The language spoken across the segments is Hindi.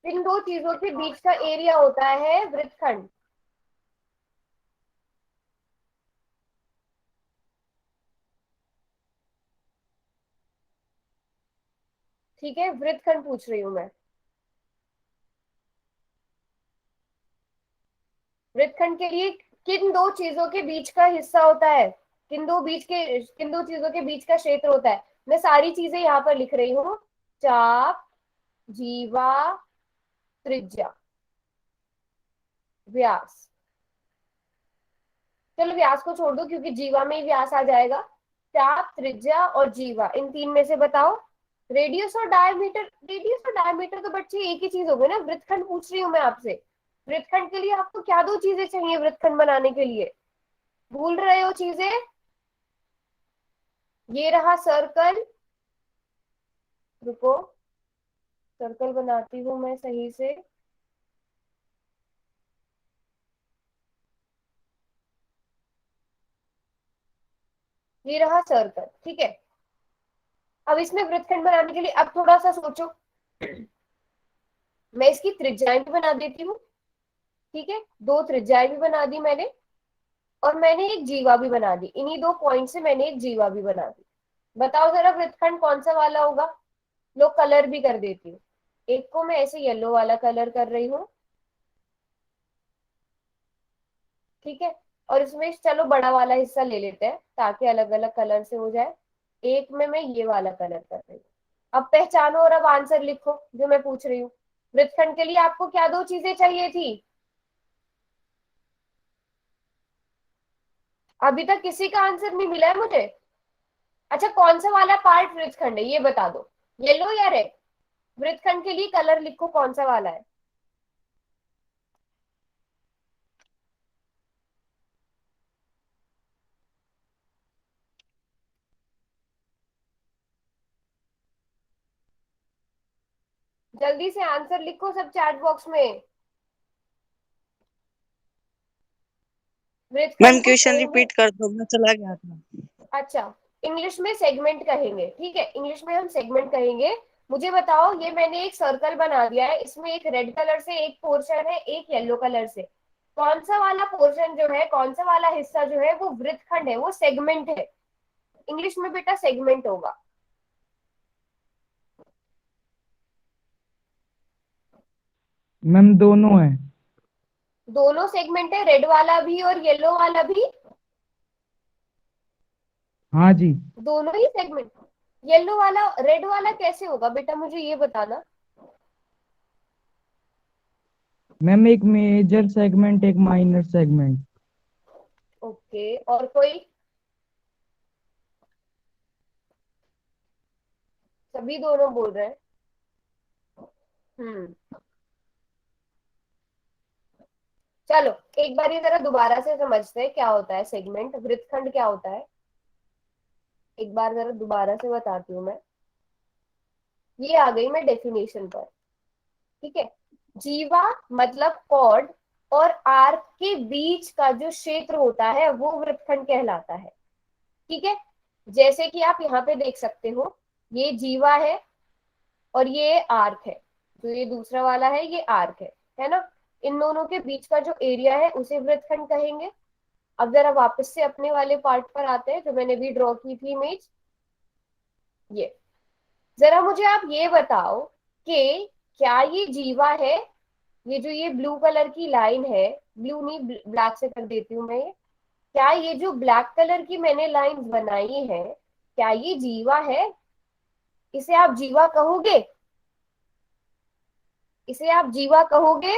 इन दो चीजों के बीच का एरिया होता है वृत्तखंड। ठीक है, वृत्तखंड पूछ रही हूं मैं। वृत्तखंड के लिए किन दो चीजों के बीच का हिस्सा होता है, किन दो चीजों के बीच का क्षेत्र होता है। मैं सारी चीजें यहाँ पर लिख रही हूँ। चाप, जीवा, त्रिज्या, व्यास। चलो व्यास को छोड़ दो क्योंकि जीवा में ही व्यास आ जाएगा। चाप, त्रिज्या और जीवा, इन तीन में से बताओ। रेडियस और डायमीटर, रेडियस और डायमीटर तो बच्चे एक ही चीज हो गई ना। वृत्तखंड पूछ रही हूँ मैं आपसे। वृत्तखंड के लिए आपको क्या दो चीजें चाहिए वृत्तखंड बनाने के लिए? भूल रहे हो चीजें? ये रहा सर्कल। रुको, सर्कल बनाती हूँ मैं सही से। ये रहा सर्कल, ठीक है। अब इसमें वृत्तखंड बनाने के लिए अब थोड़ा सा सोचो। मैं इसकी त्रिज्याएं भी बना देती हूँ। ठीक है, दो त्रिज्याएं भी बना दी मैंने। और मैंने एक जीवा भी बना दी, इन्हीं दो पॉइंट से मैंने एक जीवा भी बना दी। बताओ जरा वृत्तखंड कौन सा वाला होगा। लो कलर भी कर देती हूँ। एक को मैं ऐसे येलो वाला कलर कर रही हूँ। ठीक है, और इसमें चलो बड़ा वाला हिस्सा ले लेते हैं ताकि अलग अलग कलर से हो जाए। एक में मैं ये वाला कलर कर रही हूँ। अब पहचानो और अब आंसर लिखो जो मैं पूछ रही हूँ। वृत्तखंड के लिए आपको क्या दो चीजें चाहिए थी? अभी तक किसी का आंसर नहीं मिला है मुझे। अच्छा, कौन सा वाला पार्ट वृत्तखंड है ये बता दो, येलो या रेड? वृत्तखंड के लिए कलर लिखो कौन सा वाला है। जल्दी से आंसर लिखो सब चैट बॉक्स में। मैम वृत्तखंड को क्वेश्चन कहेंगे। रिपीट कर दो, मैं चला गया था। अच्छा, इंग्लिश में सेगमेंट कहेंगे, ठीक है, इंग्लिश में हम सेगमेंट कहेंगे। मुझे बताओ, ये मैंने एक सर्कल बना दिया है, इसमें एक रेड कलर से एक पोर्शन है, एक येलो कलर से। कौन सा वाला पोर्शन जो है, कौन सा वाला हिस्सा जो है वो वृत्तखंड है, वो सेगमेंट है। इंग्लिश में बेटा सेगमेंट होगा। मैम दोनों है। दोनों सेगमेंट है, रेड वाला भी और येलो वाला भी। हाँ जी। दोनों ही सेगमेंट। येलो वाला रेड वाला कैसे होगा बेटा, मुझे ये बताना। मैम एक मेजर सेगमेंट एक माइनर सेगमेंट। ओके, और कोई? सभी दोनों बोल रहे हैं। हम्म, चलो एक बार ये जरा दोबारा से समझते हैं क्या होता है सेगमेंट, वृत्तखंड क्या होता है। एक बार जरा दोबारा से बताती हूँ मैं। ये आ गई मैं डेफिनेशन पर। ठीक है, जीवा मतलब कॉर्ड और आर्क के बीच का जो क्षेत्र होता है वो वृत्तखंड कहलाता है। ठीक है, जैसे कि आप यहाँ पे देख सकते हो, ये जीवा है और ये आर्क है। जो ये दूसरा वाला है ये आर्क है ना। इन दोनों के बीच का जो एरिया है उसे वृत्तखंड कहेंगे। अब जरा वापस से अपने वाले पार्ट पर आते हैं जो मैंने भी ड्रॉ की थी इमेज। ये जरा मुझे आप ये बताओ कि क्या ये जीवा है? ये जो ये ब्लू कलर की लाइन है, ब्लू नहीं ब्लैक से कर देती हूँ मैं ये। क्या ये जो ब्लैक कलर की मैंने लाइन बनाई है, क्या ये जीवा है? इसे आप जीवा कहोगे? इसे आप जीवा कहोगे?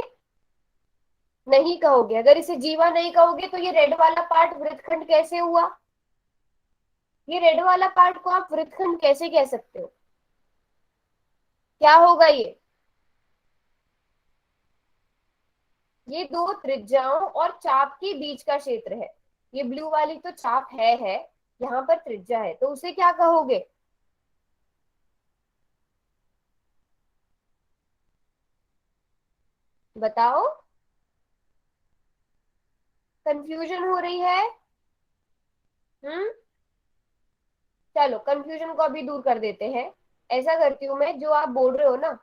नहीं कहोगे। अगर इसे जीवा नहीं कहोगे तो ये रेड वाला पार्ट वृत्तखंड कैसे हुआ? ये रेड वाला पार्ट को आप वृत्तखंड कैसे कह सकते हो? क्या होगा ये? ये दो त्रिज्याओं और चाप के बीच का क्षेत्र है। ये ब्लू वाली तो चाप है, यहाँ पर त्रिज्या है, तो उसे क्या कहोगे? बताओ। कंफ्यूजन हो रही है? हम्म, चलो कंफ्यूजन को अभी दूर कर देते हैं। ऐसा करती हूँ मैं, जो आप बोल रहे हो ना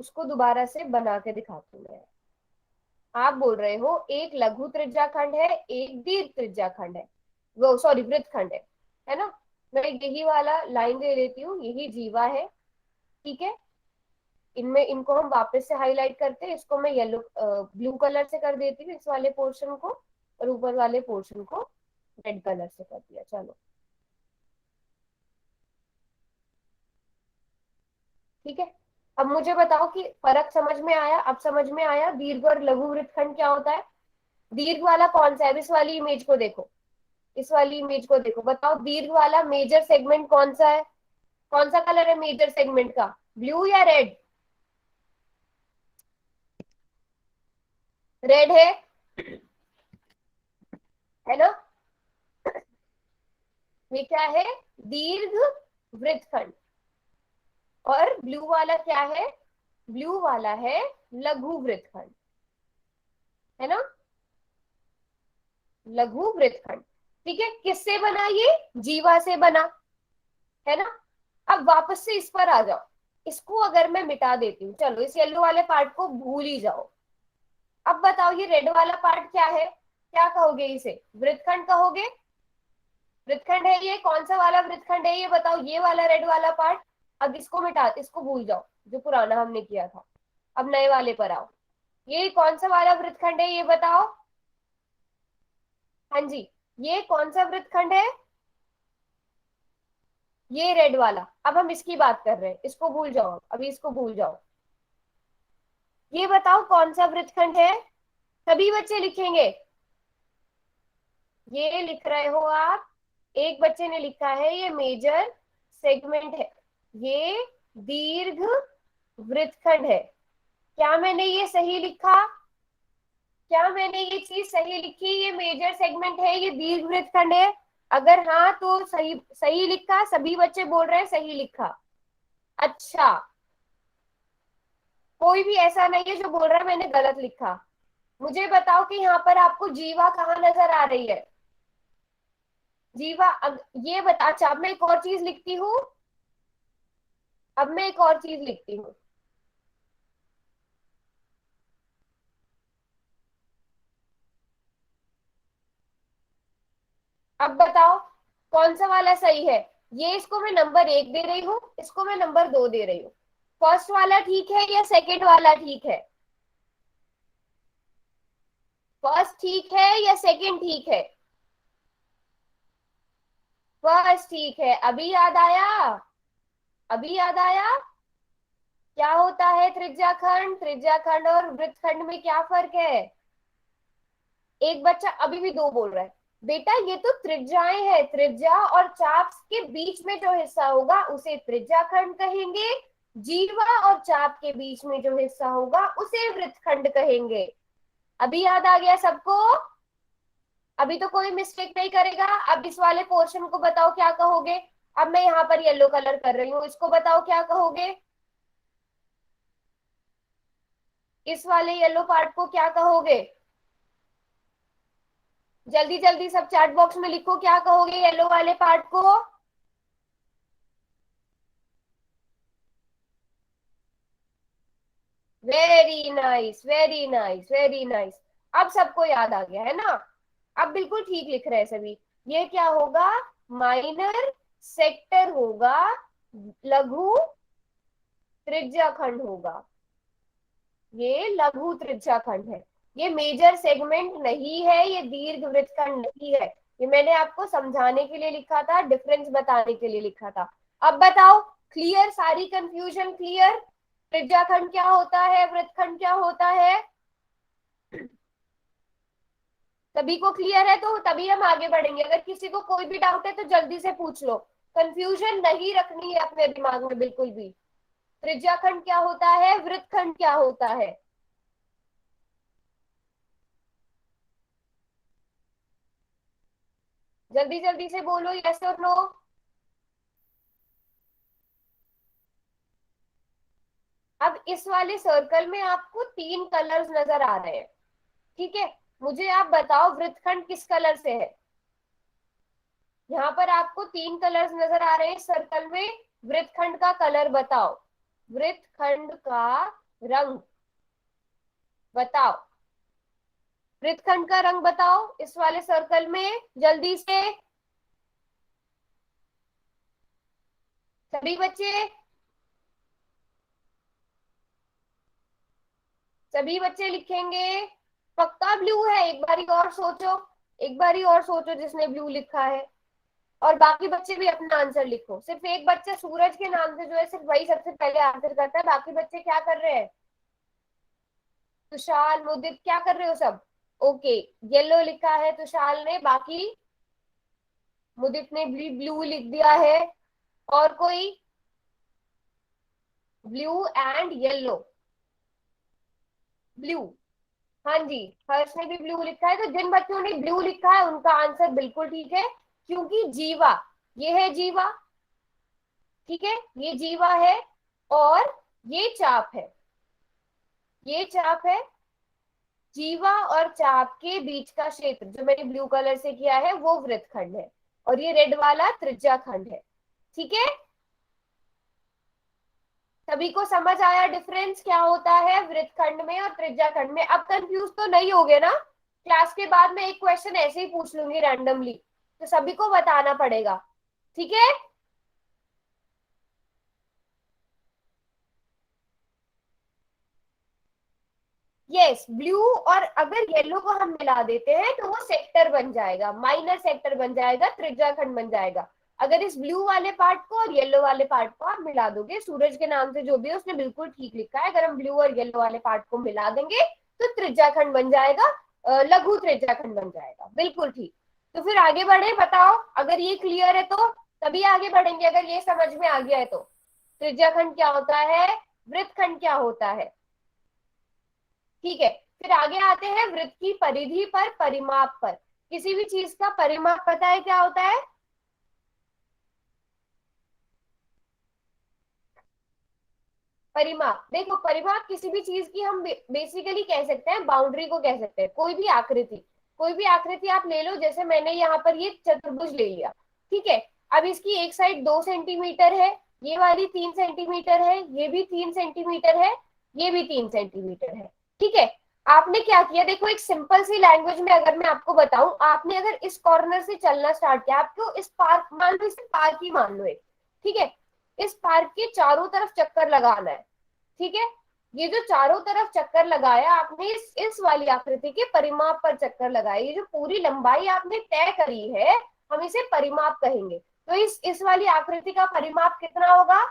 उसको दोबारा से बना के दिखाती हूँ मैं। आप बोल रहे हो एक लघु त्रिज्याखंड है, एक दीर्घ त्रिज्याखंड है, वो सॉरी वृत्तखंड है ना। मैं यही वाला लाइन दे देती हूँ, यही जीवा है, ठीक है। इनमें इनको हम वापस से हाईलाइट करते हैं, इसको मैं येलो ब्लू कलर से कर देती हूँ इस वाले पोर्शन को, और ऊपर वाले पोर्शन को रेड कलर से कर दिया। चलो ठीक है। अब मुझे बताओ कि फर्क समझ में आया? अब समझ में आया दीर्घ और लघु वृत्तखंड क्या होता है? दीर्घ वाला कौन सा है? अब इस वाली इमेज को देखो, इस वाली इमेज को देखो, बताओ दीर्घ वाला मेजर सेगमेंट कौन सा है? कौन सा कलर है मेजर सेगमेंट का, ब्लू या रेड? रेड है ना। ये क्या है? दीर्घ वृत्तखंड। और ब्लू वाला क्या है? ब्लू वाला है लघु वृत्तखंड, है ना, लघु वृत्तखंड। ठीक है, किससे बना? ये जीवा से बना, है ना। अब वापस से इस पर आ जाओ, इसको अगर मैं मिटा देती हूँ, चलो इस येलो वाले पार्ट को भूल ही जाओ। अब बताओ ये रेड वाला पार्ट क्या है? क्या कहोगे इसे? वृत्तखंड कहोगे? वृत्तखंड है ये? कौन सा वाला वृत्तखंड है ये बताओ? ये वाला रेड वाला पार्ट। अब इसको मिटा, इसको भूल जाओ जो पुराना हमने किया था, अब नए वाले पर आओ। ये कौन सा वाला वृत्तखंड है ये बताओ? हाँ जी, ये कौन सा वृत्तखंड है? ये रेड वाला। अब हम इसकी बात कर रहे हैं, इसको भूल जाओ, अभी इसको भूल जाओ। ये बताओ कौन सा वृत्तखंड है? सभी बच्चे लिखेंगे, ये लिख रहे हो आप? एक बच्चे ने लिखा है ये मेजर सेगमेंट है, ये दीर्घ वृत्तखंड है। क्या मैंने ये सही लिखा? क्या मैंने ये चीज सही लिखी? ये मेजर सेगमेंट है, ये दीर्घ वृत्तखंड है। अगर हाँ तो सही, सही लिखा, सभी बच्चे बोल रहे हैं सही लिखा। अच्छा, कोई भी ऐसा नहीं है जो बोल रहा है मैंने गलत लिखा। मुझे बताओ कि यहाँ पर आपको जीवा कहाँ नजर आ रही है? जीवा ये बता। अच्छा, अब मैं एक और चीज लिखती हूँ, अब मैं एक और चीज लिखती हूँ। अब बताओ कौन सा वाला सही है? ये इसको मैं नंबर 1 दे रही हूँ, इसको मैं नंबर 2 दे रही हूँ। फर्स्ट वाला ठीक है या सेकंड वाला ठीक है? फर्स्ट ठीक है या सेकंड ठीक है? फर्स्ट ठीक है। अभी याद आया? अभी याद आया? क्या होता है त्रिज्याखंड? त्रिज्याखंड और वृत्तखंड में क्या फर्क है? एक बच्चा अभी भी 2 बोल रहा है। बेटा ये तो त्रिज्याएं हैं, त्रिज्या और चाप के बीच में जो हिस्सा होगा उसे त्रिज्याखंड कहेंगे, जीवा और चाप के बीच में जो हिस्सा होगा उसे वृत्तखंड कहेंगे। अभी याद आ गया सबको? अभी तो कोई मिस्टेक नहीं करेगा। अब इस वाले पोर्शन को बताओ क्या कहोगे? अब मैं यहाँ पर येलो कलर कर रही हूँ, इसको बताओ क्या कहोगे? इस वाले येलो पार्ट को क्या कहोगे? जल्दी जल्दी सब चैट बॉक्स में लिखो, क्या कहोगे येलो वाले पार्ट को? Very nice, very nice, very nice. अब सबको याद आ गया है ना? अब बिल्कुल ठीक लिख रहे हैं सभी। ये क्या होगा? माइनर सेक्टर होगा, लघु त्रिज्याखंड होगा। ये लघु त्रिज्याखंड है, ये मेजर सेगमेंट नहीं है, ये दीर्घ वृत्तखंड नहीं है। ये मैंने आपको समझाने के लिए लिखा था, डिफरेंस बताने के लिए लिखा था। अब बताओ, क्लियर? सारी कंफ्यूजन क्लियर? त्रिज्याखंड क्या होता है, वृत्तखंड क्या होता है, सभी को क्लियर है? तो तभी हम आगे बढ़ेंगे। अगर किसी को कोई भी डाउट है तो जल्दी से पूछ लो, कंफ्यूजन नहीं रखनी है अपने दिमाग में बिल्कुल भी। त्रिज्याखंड क्या होता है, वृत्तखंड क्या होता है? जल्दी जल्दी से बोलो, यस और नो। अब इस वाले सर्कल में आपको 3 कलर्स नजर आ रहे हैं, ठीक है। मुझे आप बताओ वृत्तखंड किस कलर से है? यहाँ पर आपको 3 कलर्स नजर आ रहे हैं सर्कल में, वृत्तखंड का कलर बताओ। वृत्तखंड का रंग बताओ, वृत्तखंड का रंग बताओ इस वाले सर्कल में, जल्दी से सभी बच्चे, सभी बच्चे लिखेंगे। पक्का ब्लू है? एक बारी और सोचो, एक बारी और सोचो जिसने ब्लू लिखा है। और बाकी बच्चे भी अपना आंसर लिखो। सिर्फ एक बच्चा सूरज के नाम से जो है सिर्फ वही सबसे पहले आंसर करता है, बाकी बच्चे क्या कर रहे हैं? तुषार, मुदित, क्या कर रहे हो सब? ओके, येलो लिखा है तुषार ने, बाकी मुदित ने भी ब्लू लिख दिया है। और कोई? ब्लू एंड येलो, ब्लू, हाँ जी, हर्ष ने भी ब्लू लिखा है। तो जिन बच्चों ने ब्लू लिखा है उनका आंसर बिल्कुल ठीक है, क्योंकि जीवा, ये है जीवा, ठीक है, ये जीवा है। और ये चाप है, ये चाप है। जीवा और चाप के बीच का क्षेत्र जो मैंने ब्लू कलर से किया है वो वृत्तखंड है, और ये रेड वाला त्रिज्या खंड है। ठीक है, सभी को समझ आया डिफरेंस क्या होता है वृत्तखंड में और त्रिज्या खंड में? अब कंफ्यूज तो नहीं हो गए ना? क्लास के बाद में एक क्वेश्चन ऐसे ही पूछ लूंगी रैंडमली, तो सभी को बताना पड़ेगा, ठीक है? यस, ब्लू और अगर येलो को हम मिला देते हैं तो वो सेक्टर बन जाएगा, माइनर सेक्टर बन जाएगा, त्रिज्या खंड बन जाएगा। अगर इस ब्लू वाले पार्ट को और येलो वाले पार्ट को आप मिला दोगे, सूरज के नाम से जो भी है उसने बिल्कुल ठीक लिखा है, अगर हम ब्लू और येलो वाले पार्ट को मिला देंगे तो त्रिज्या खंड बन जाएगा, लघु त्रिज्या खंड बन जाएगा, बिल्कुल ठीक। तो फिर आगे बढ़े, बताओ अगर ये क्लियर है तो तभी आगे बढ़ेंगे, अगर ये समझ में आ गया है तो। त्रिज्या खंड क्या होता है, वृत्तखंड क्या होता है, ठीक है। फिर आगे आते हैं वृत्त की परिधि पर परिमाप पर। किसी भी चीज का परिमाप पता है क्या होता है? परिमाप, देखो परिमाप किसी भी चीज की हम बेसिकली कह सकते हैं, बाउंड्री को कह सकते हैं। कोई भी आकृति, कोई भी आकृति आप ले लो, जैसे मैंने यहाँ पर ये चतुर्भुज ले लिया, ठीक है। अब इसकी एक साइड 2 सेंटीमीटर है, ये वाली 3 सेंटीमीटर है, ये भी 3 सेंटीमीटर है, ये भी 3 सेंटीमीटर है, ठीक है। आपने क्या किया, देखो एक सिंपल सी लैंग्वेज में अगर मैं आपको बताऊं, आपने अगर इस कॉर्नर से चलना स्टार्ट किया, आपको इस पार्क, मान लो इसे पार्क ही मान लो एक, ठीक है, इस पार्क के चारों तरफ चक्कर लगाना है, ठीक है। ये जो चारों तरफ चक्कर लगाया आपने, इस वाली आकृति के परिमाप पर चक्कर लगाया, ये जो पूरी लंबाई आपने तय करी है, हम इसे परिमाप कहेंगे। तो इस वाली आकृति का परिमाप कितना होगा,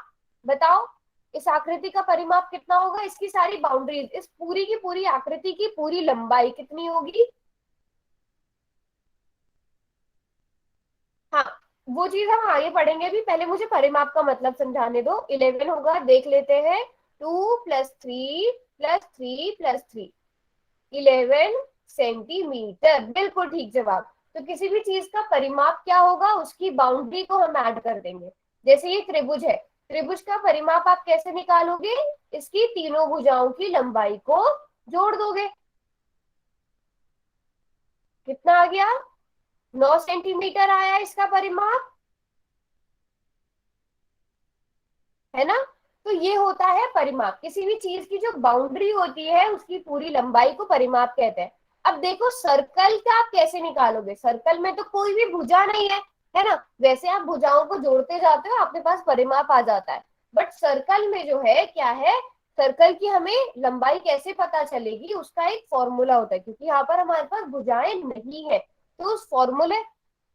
बताओ? इस आकृति का परिमाप कितना होगा, इसकी सारी बाउंड्रीज, इस पूरी की पूरी आकृति की पूरी लंबाई कितनी होगी? हाँ, वो चीज हम आगे पढ़ेंगे, भी पहले मुझे परिमाप का मतलब समझाने दो। 11 होगा, देख लेते हैं। 2 + 3 + 3 + 3, 11 सेंटीमीटर, बिल्कुल ठीक जवाब। तो किसी भी चीज का परिमाप क्या होगा, उसकी बाउंड्री को हम ऐड कर देंगे। जैसे ये त्रिभुज है, त्रिभुज का परिमाप आप कैसे निकालोगे, इसकी तीनों भुजाओं की लंबाई को जोड़ दोगे। कितना आ गया? 9 सेंटीमीटर आया इसका परिमाप, है ना? तो ये होता है परिमाप, किसी भी चीज की जो बाउंड्री होती है उसकी पूरी लंबाई को परिमाप कहते हैं। अब देखो सर्कल का आप कैसे निकालोगे, सर्कल में तो कोई भी भुजा नहीं है ना? वैसे आप भुजाओं को जोड़ते जाते हो, आपके पास परिमाप आ जाता है। बट सर्कल में जो है क्या है, सर्कल की हमें लंबाई कैसे पता चलेगी, उसका एक फॉर्मूला होता है, क्योंकि यहाँ पर हमारे पास भुजाएं नहीं है। तो उस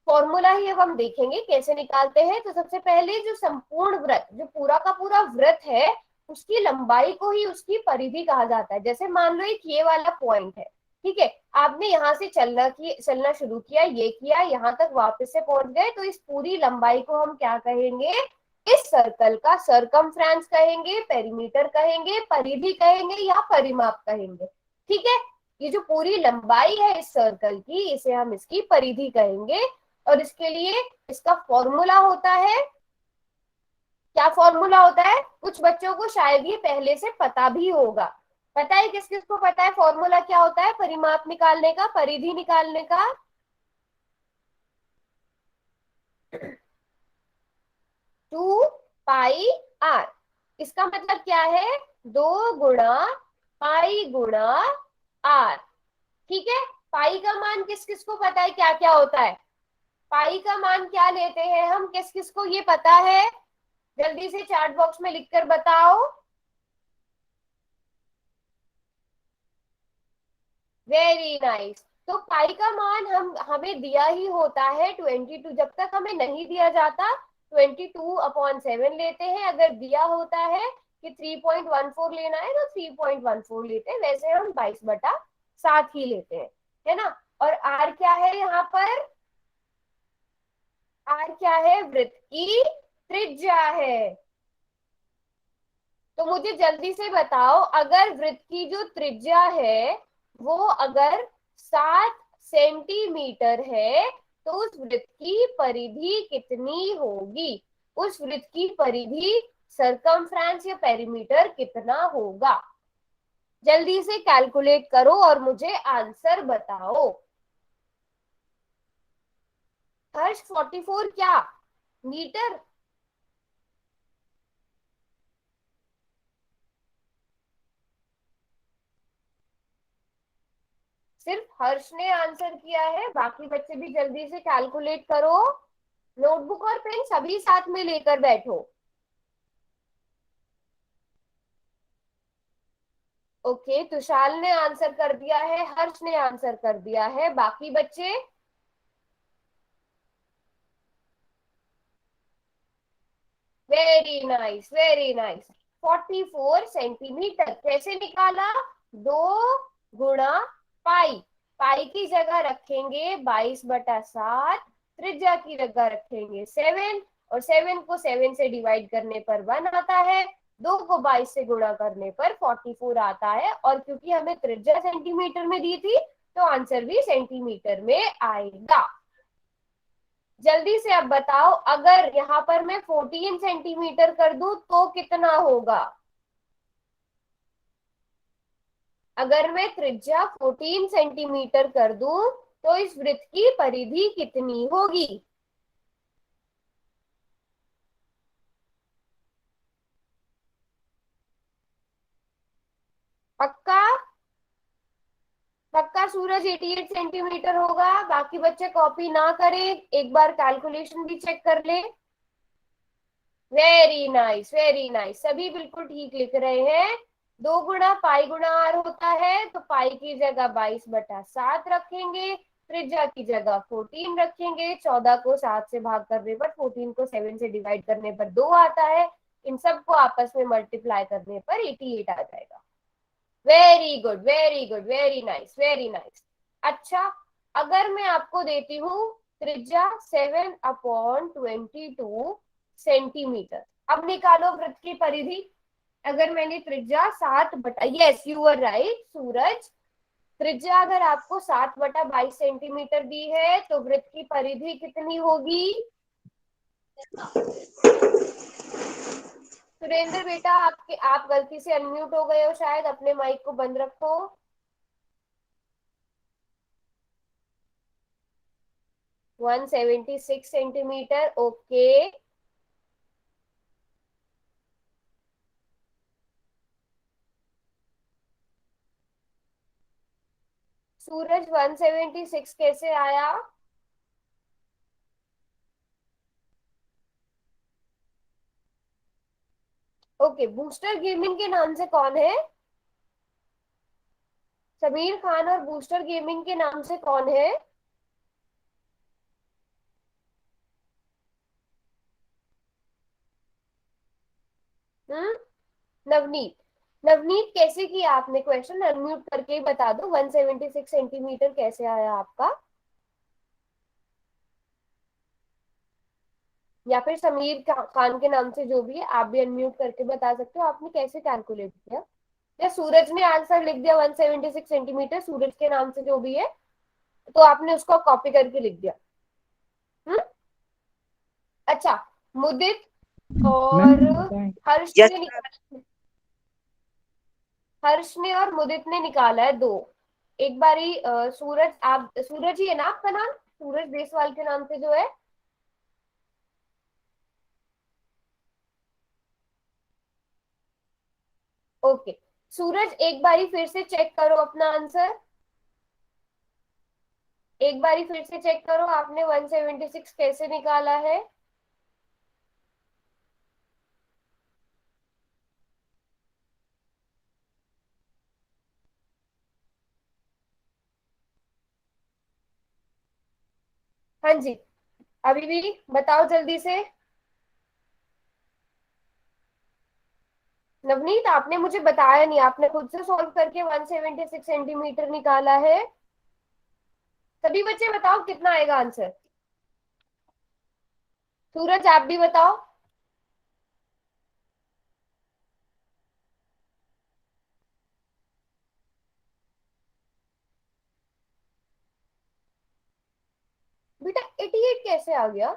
फॉर्मूला ही अब हम देखेंगे कैसे निकालते हैं। तो सबसे पहले जो संपूर्ण वृत्त, जो पूरा का पूरा वृत्त है, उसकी लंबाई को ही उसकी परिधि कहा जाता है। जैसे मान लो एक ये वाला पॉइंट है, ठीक है, आपने यहाँ से चलना शुरू किया, ये किया, यहाँ तक वापस से पहुंच गए, तो इस पूरी लंबाई को हम क्या कहेंगे, इस सर्कल का सरकमफ्रेंस कहेंगे, पेरीमीटर कहेंगे, परिधि कहेंगे, या परिमाप कहेंगे, ठीक है। ये जो पूरी लंबाई है इस सर्कल की, इसे हम इसकी परिधि कहेंगे। और इसके लिए इसका फॉर्मूला होता है, क्या फॉर्मूला होता है? कुछ बच्चों को शायद ये पहले से पता भी होगा। पता है किस किस को पता है फॉर्मूला क्या होता है परिमाप निकालने का, परिधि निकालने का? 2 पाई r। इसका मतलब क्या है, 2 गुणा पाई गुणा आर। ठीक है, पाई का मान किस किस को पता है क्या क्या होता है? पाई का मान क्या लेते हैं हम, किस किस को ये पता है? जल्दी से चैट बॉक्स में लिखकर बताओ। Very nice. तो पाई का मान हम हमें दिया ही होता है 22। जब तक हमें नहीं दिया जाता 22/7 लेते हैं। अगर दिया होता है कि 3.14 लेना है तो 3.14 लेते हैं। वैसे हम 22/7 ही लेते हैं, है ना। और आर क्या है यहाँ पर? आर क्या है? वृत्त की त्रिज्या है। तो मुझे जल्दी से बताओ, अगर वृत्त की जो त्रिज्या है वो अगर 7 सेंटीमीटर है तो उस वृत्त की परिधि कितनी होगी? उस वृत्त की परिधि, सरकमफ्रेंस या पेरीमीटर कितना होगा? जल्दी से कैलकुलेट करो और मुझे आंसर बताओ। हर्ष 44 क्या मीटर? सिर्फ हर्ष ने आंसर किया है, बाकी बच्चे भी जल्दी से कैलकुलेट करो। नोटबुक और पेन सभी साथ में लेकर बैठो। ओके, तुषाल ने आंसर कर दिया है, हर्ष ने आंसर कर दिया है, बाकी बच्चे? Very nice, very nice. 44 centimetre कैसे निकाला? 2 गुणा पाई। पाई की जगह रखेंगे 22/7, त्रिज्या की जगह रखेंगे 7, और 7 को 7 से डिवाइड करने पर 1 आता है। 2 को 22 से गुणा करने पर 44 आता है। और क्योंकि हमें त्रिज्या सेंटीमीटर में दी थी तो आंसर भी सेंटीमीटर में आएगा। जल्दी से अब बताओ, अगर यहाँ पर मैं 14 सेंटीमीटर कर दूं तो कितना होगा? अगर मैं त्रिज्या 14 सेंटीमीटर कर दूं तो इस वृत्त की परिधि कितनी होगी? पक्का? पक्का सूरज 88 सेंटीमीटर होगा? बाकी बच्चे कॉपी ना करें, एक बार कैलकुलेशन भी चेक कर ले। वेरी नाइस, वेरी नाइस, सभी बिल्कुल ठीक लिख रहे हैं। 2 गुणा पाई गुणा आर होता है, तो पाई की जगह 22/7 रखेंगे, त्रिज्या की जगह 14 रखेंगे। 14 को 7 से भाग करने पर, 14 को 7 से डिवाइड करने पर 2 आता है। इन सबको आपस में मल्टीप्लाई करने पर 88 आ जाएगा। Very good, very good, very nice, very nice. अच्छा, अगर मैं आपको देती हूँ त्रिज्या 7/22 सेंटीमीटर, अब निकालो वृत्त की परिधि। अगर मैंने त्रिज्या 7 बटा, यस यू आर राइट सूरज, त्रिज्या अगर आपको 7/22 सेंटीमीटर दी है तो वृत्त की परिधि कितनी होगी? सुरेंद्र बेटा, आप गलती से अनम्यूट हो गए हो शायद, अपने माइक को बंद रखो। 176 सेंटीमीटर, ओके। सूरज 176 कैसे आया? ओके, बूस्टर गेमिंग के नाम से कौन है? समीर खान और बूस्टर गेमिंग के नाम से कौन है? हम्म, नवनीत। नवनीत, कैसे किया आपने क्वेश्चन? अनम्यूट करके ही बता दो, 176 सेंटीमीटर कैसे आया आपका? या फिर समीर खान के नाम से जो भी है, आप भी अनम्यूट करके बता सकते हो आपने कैसे कैलकुलेट किया। या सूरज ने आंसर लिख दिया 176 सेंटीमीटर, सूरज के नाम से जो भी है, तो आपने उसको कॉपी करके लिख दिया। हम्म, अच्छा। मुदित मैम और बताएं। हर्ष यस ने हर्ष ने और मुदित ने निकाला है 2। एक बारी सूरज, आप सूरज ही है ना आपका नाम? सूरज देसवाल के नाम से जो है। ओके। सूरज एक बारी फिर से चेक करो अपना आंसर। एक बारी फिर से चेक करो, आपने 176 कैसे निकाला है। हाँ जी, अभी भी बताओ जल्दी से। नवनीत, आपने मुझे बताया नहीं, आपने खुद से सॉल्व करके 176 सेंटीमीटर निकाला है। सभी बच्चे बताओ कितना आएगा आंसर। सूरज आप भी बताओ। बेटा 88 कैसे आ गया।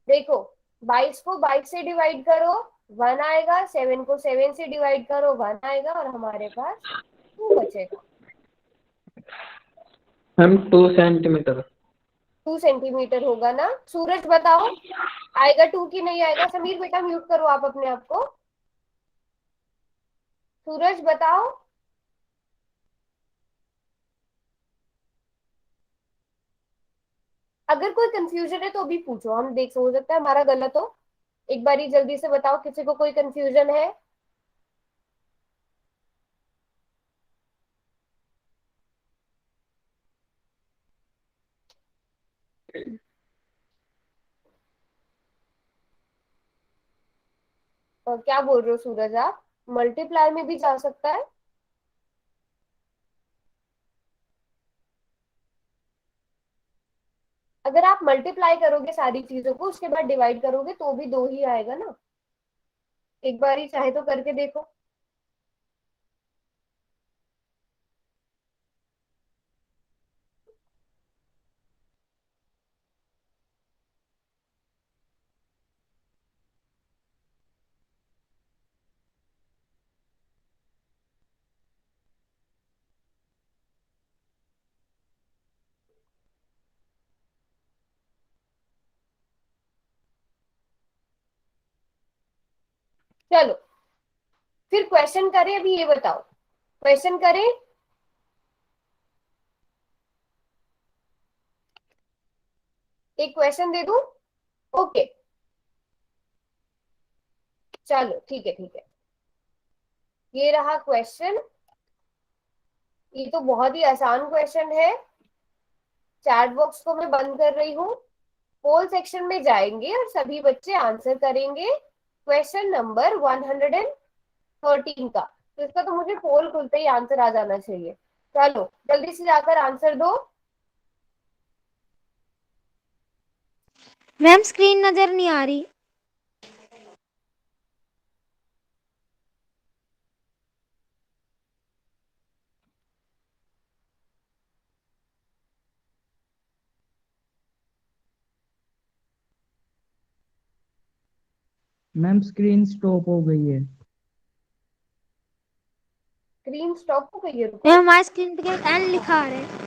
देखो, 22 को 22 से डिवाइड करो, 1 आएगा। 7 को 7 से डिवाइड करो, 1 आएगा, और हमारे पास 2 बचेगा। Ma'am 2 centimetre. 2 सेंटीमीटर होगा ना। सूरज बताओ, आएगा 2 की नहीं आएगा। समीर बेटा म्यूट करो आप अपने आप को। सूरज बताओ। अगर कोई कंफ्यूजन है तो अभी पूछो, हम देख, हो सकता है हमारा गलत हो। एक बारी जल्दी से बताओ, किसी को कोई कंफ्यूजन है। और क्या बोल रहे हो सूरज आप, मल्टीप्लाई में भी जा सकता है। अगर आप मल्टीप्लाई करोगे सारी चीजों को, उसके बाद डिवाइड करोगे तो भी 2 ही आएगा ना। एक बार ही चाहे तो करके देखो। चलो फिर क्वेश्चन करें, अभी ये बताओ, क्वेश्चन करें। एक क्वेश्चन दे दूं। ओके, चलो ठीक है ठीक है। ये रहा क्वेश्चन। ये तो बहुत ही आसान क्वेश्चन है। चैट बॉक्स को मैं बंद कर रही हूँ। पोल सेक्शन में जाएंगे और सभी बच्चे आंसर करेंगे क्वेश्चन नंबर 113 का। तो इसका तो मुझे पोल खुलते ही आंसर आ जाना चाहिए। चलो जल्दी से जाकर आंसर दो। मैम स्क्रीन नजर नहीं आ रही। मैम स्क्रीन स्टॉप हो गई है। स्क्रीन स्टॉप हो गई है, रुको। मैम हमारी स्क्रीन पे एन लिखा आ रहा है।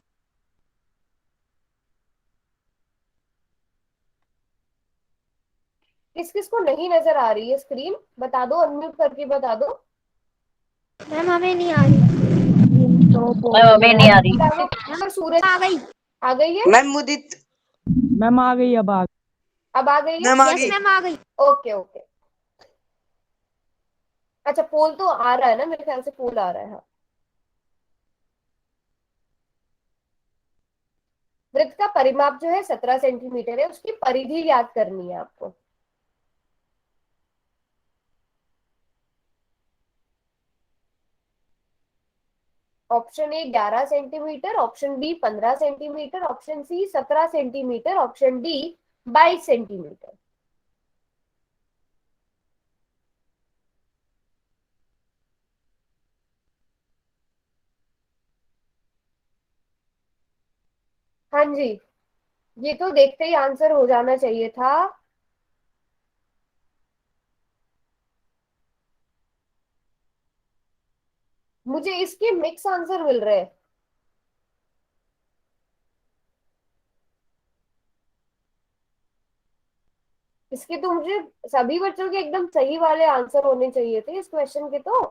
किस किस को नहीं नजर आ रही है स्क्रीन, बता दो, अनम्यूट करके बता दो। मैम हमें नहीं आ रही। स्टॉप हो मैम गई हमें है। नहीं आ रही। और सूरज आ गई। आ गई है। मैम मुदित। मैम आ गई, अब आ गई। अब आ गई है। मैम आ यस गई। मैम आ गई। Okay okay. अच्छा पोल तो आ रहा है ना, मेरे ख्याल से पोल आ रहा है, हाँ। वृत्त का परिमाप जो है 17 सेंटीमीटर है, उसकी परिधि याद करनी है आपको। Option A 11 centimetre, option B 15 centimetre, option C 17 centimetre, option D 22 centimetre. हाँ जी, ये तो देखते ही आंसर हो जाना चाहिए था। मुझे इसके मिक्स आंसर मिल रहे हैं। इसके तो मुझे सभी बच्चों के एकदम सही वाले आंसर होने चाहिए थे इस क्वेश्चन के तो।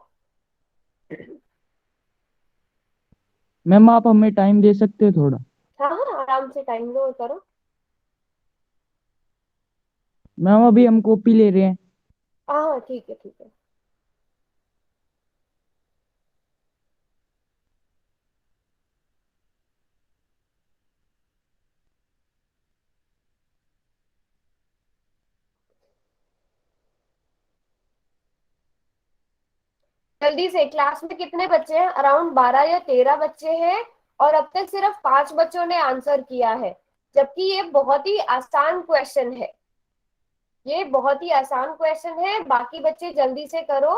मैम आप हमें टाइम दे सकते हो थोड़ा? हाँ हाँ, आराम से टाइम लो और करो। मैम अभी हम कॉपी ले रहे हैं। हाँ हाँ, ठीक है ठीक है। जल्दी से, क्लास में कितने बच्चे हैं? अराउंड 12 या 13 बच्चे हैं, और अब तक सिर्फ 5 बच्चों ने आंसर किया है, जबकि ये बहुत ही आसान क्वेश्चन है। ये बहुत ही आसान क्वेश्चन है, बाकी बच्चे जल्दी से करो।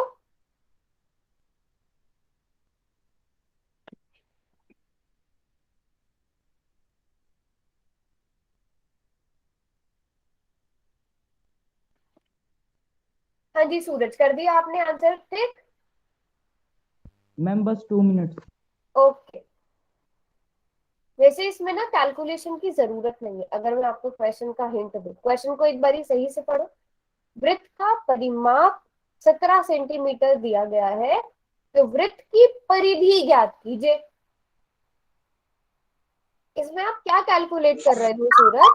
हाँ जी सूरज, कर दिया आपने आंसर? ठीक। मैम बस 2 मिनट। ओके। वैसे इसमें ना कैलकुलेशन की जरूरत नहीं है, अगर मैं आपको क्वेश्चन का हिंट दूं। क्वेश्चन को एक बारी सही से पढ़ो। वृत्त का परिमाप 17 सेंटीमीटर दिया गया है, तो वृत्त की परिधि ज्ञात कीजिए। इसमें आप क्या कैलकुलेट कर रहे हो सूरज?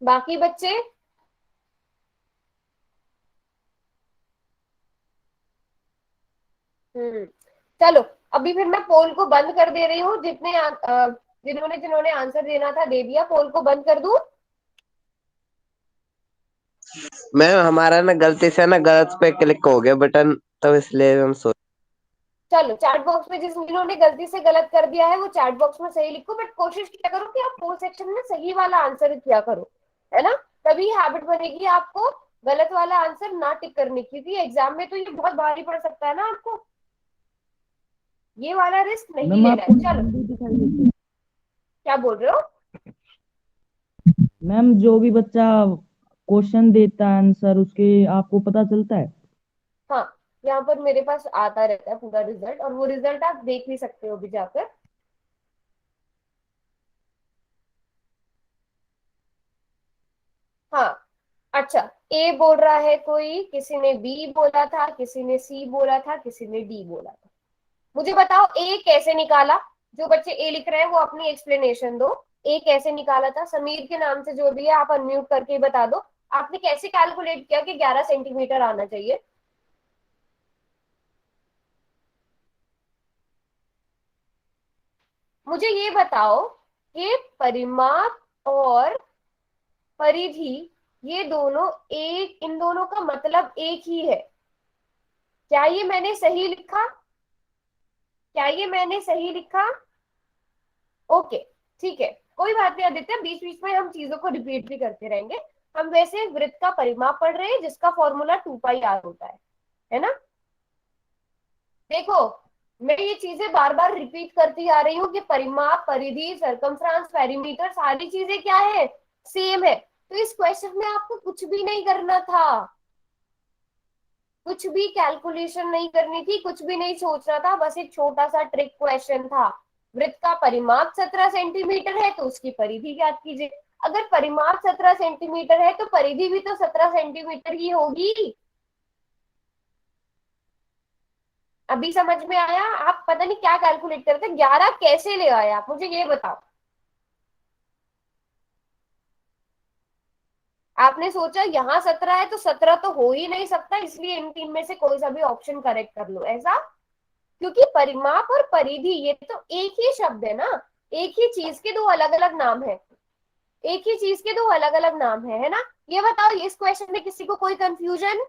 बाकी बच्चे? हम्म। चलो, अभी फिर मैं पोल को बंद कर दे रही हूँ। जिन्होंने जिन्होंने आंसर देना था दे दिया, पोल को बंद कर दूं? मैम हमारा ना गलती से ना गलत पे क्लिक हो गया बटन, तब इसलिए हम सो। चलो, चैट बॉक्स में जिन्होंने गलती से गलत कर दिया है वो चैट बॉक्स में सही लिखो, बट कोशिश किया करो कि आप पोल सेक्शन में सही वाला आंसर किया करो, है ना? तभी हैबिट बनेगी आपको गलत वाला आंसर ना टिक करने की, क्योंकि एग्जाम में तो ये बहुत भारी पड़ सकता है ना आपको। ये वाला रिस्क नहीं मैम लेना आपको है। चलो, जल्दी दिखाई देती है। क्या बोल रहे हो? मैम जो भी बच्चा क्वेश्चन देता है आंसर उसके आपको पता चलता है? हाँ, यहाँ पर मेरे पास आता रहता है पूरा रिजल्ट, और वो रिजल्ट आप देख भी सकते हो भी जाकर। हाँ। अच्छा, ए बोल रहा है कोई, किसी ने बी बोला था, किसी ने सी बोला था, किसी ने डी बोला था। मुझे बताओ ए कैसे निकाला? जो बच्चे ए लिख रहे हैं वो अपनी एक्सप्लेनेशन दो। ए कैसे निकाला था? समीर के नाम से जो भी है आप अनम्यूट करके ही बता दो। आपने कैसे कैलकुलेट किया कि 11 सेंटीमीटर आना चाहिए? मुझे ये बताओ कि परिमाप और परिधि, ये दोनों एक, इन दोनों का मतलब एक ही है। क्या ये मैंने सही लिखा? क्या ये मैंने सही लिखा? ओके, ठीक है, कोई बात नहीं आदित्य, बीच बीच में हम चीजों को रिपीट भी करते रहेंगे। हम वैसे वृत्त का परिमाप पढ़ रहे हैं जिसका फॉर्मूला 2 पाई r होता है ना? देखो, मैं ये चीजें बार बार रिपीट करती आ रही हूँ कि परिमाप, परिधि, सरकमफ्रांस, पेरीमीटर, सारी चीजें क्या है? सेम है। तो इस क्वेश्चन में आपको कुछ भी नहीं करना था, कुछ भी कैलकुलेशन नहीं करनी थी, कुछ भी नहीं सोचना था, बस एक छोटा सा ट्रिक क्वेश्चन था। वृत्त का परिमाप 17 सेंटीमीटर है तो उसकी परिधि ज्ञात कीजिए। अगर परिमाप 17 सेंटीमीटर है तो परिधि भी तो 17 सेंटीमीटर ही होगी। अभी समझ में आया? आप पता नहीं क्या कैलकुलेट करते, 11 कैसे ले आए आप, मुझे ये बताओ। आपने सोचा यहाँ 17 है तो 17 तो हो ही नहीं सकता, इसलिए इन तीन में से कोई सा भी ऑप्शन करेक्ट कर लो, ऐसा? क्योंकि परिमाप और परिधि ये तो एक ही शब्द है ना, एक ही चीज के दो अलग अलग नाम है। एक ही चीज के दो अलग अलग नाम है ना? ये बताओ, इस क्वेश्चन में किसी को कोई कंफ्यूजन?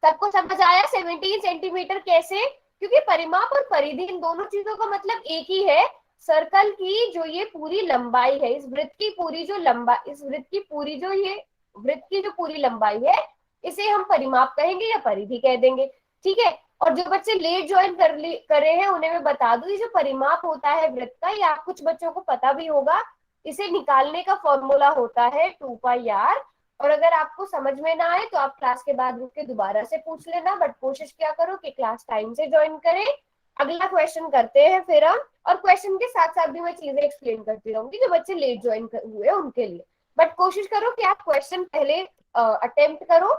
सबको समझ आया 17 सेंटीमीटर कैसे? क्योंकि परिमाप और परिधि, इन दोनों चीजों का मतलब एक ही है। सर्कल की जो ये पूरी लंबाई है, इस वृत्त की पूरी जो लंबाई, इस वृत्त की पूरी जो ये वृत्त की जो पूरी लंबाई है, इसे हम परिमाप कहेंगे या परिधि कह देंगे। ठीक है? और जो बच्चे लेट ज्वाइन करे हैं उन्हें मैं बता दूं, ये जो परिमाप होता है वृत्त का, या कुछ बच्चों को पता भी होगा, इसे निकालने का फॉर्मूला होता है 2 पाई r। और अगर आपको समझ में ना आए तो आप क्लास के बाद रुक के दोबारा से पूछ लेना, बट कोशिश क्या करो कि क्लास टाइम से ज्वाइन करें। अगला क्वेश्चन करते हैं फिर हम। और क्वेश्चन के साथ साथ भी मैं चीजें एक्सप्लेन करती रहूंगी जो बच्चे लेट ज्वाइन हुए उनके लिए। बट कोशिश करो कि आप क्वेश्चन पहले अटेम्प्ट करो,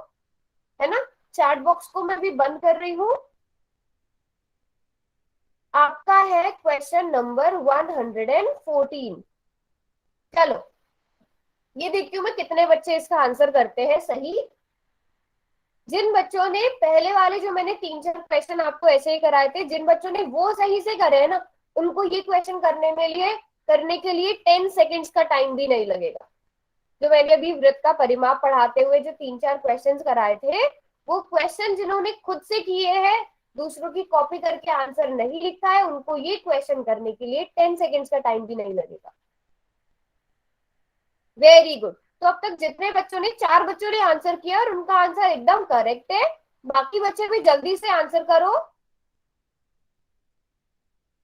है ना। चैट बॉक्स को मैं भी बंद कर रही हूँ। आपका है क्वेश्चन नंबर 114। चलो ये देखती हूँ मैं कितने बच्चे इसका आंसर करते हैं सही। जिन बच्चों ने पहले वाले जो मैंने 3-4 क्वेश्चन आपको ऐसे ही कराए थे, जिन बच्चों ने वो सही से करे हैं ना, उनको ये क्वेश्चन करने के लिए 10 सेकेंड्स का टाइम भी नहीं लगेगा। जो मैंने अभी वृत्त का परिमाप पढ़ाते हुए जो 3-4 क्वेश्चन कराए थे, वो क्वेश्चन जिन्होंने खुद से किए हैं, दूसरों की कॉपी करके आंसर नहीं लिखा है, उनको ये क्वेश्चन करने के लिए 10 सेकेंड्स का टाइम भी नहीं लगेगा। Very good. तो अब तक जितने बच्चों ने 4 बच्चों ने आंसर किया और उनका आंसर एकदम करेक्ट है। बाकी बच्चे भी जल्दी से आंसर करो।